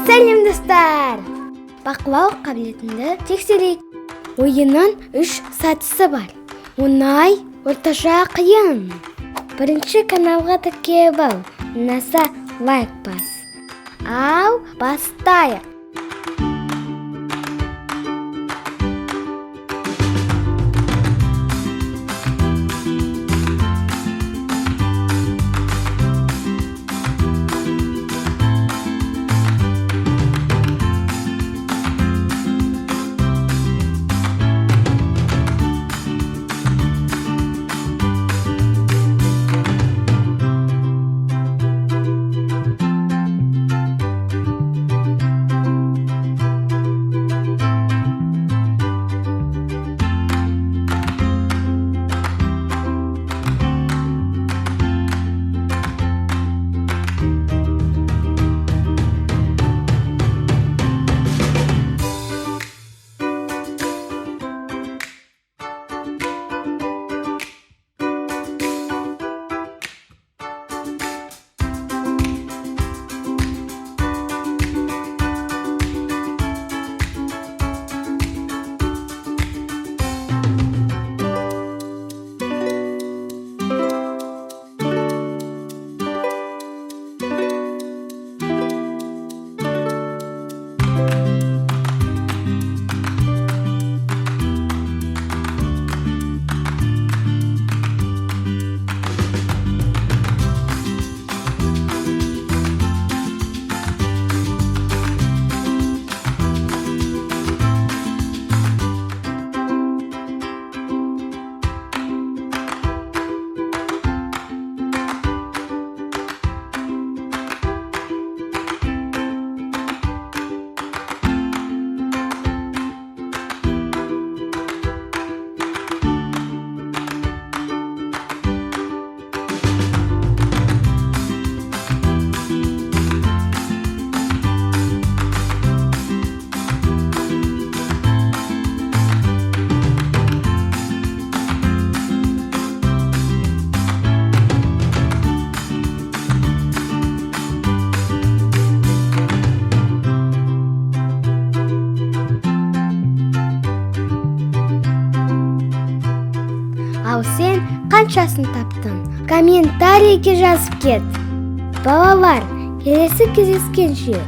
Сәлем достар! Бақылау қабілетіңді тексерейік. Ойынның 3 сатысы бар. Оңай, орташа, қиын. Бірінші каналға тіркел ал, ұнаса лайк бас. Ал бастайық. Ал сен қаншасын таптың? Комментарийге жазып кет. Балалар, келесі кездескенше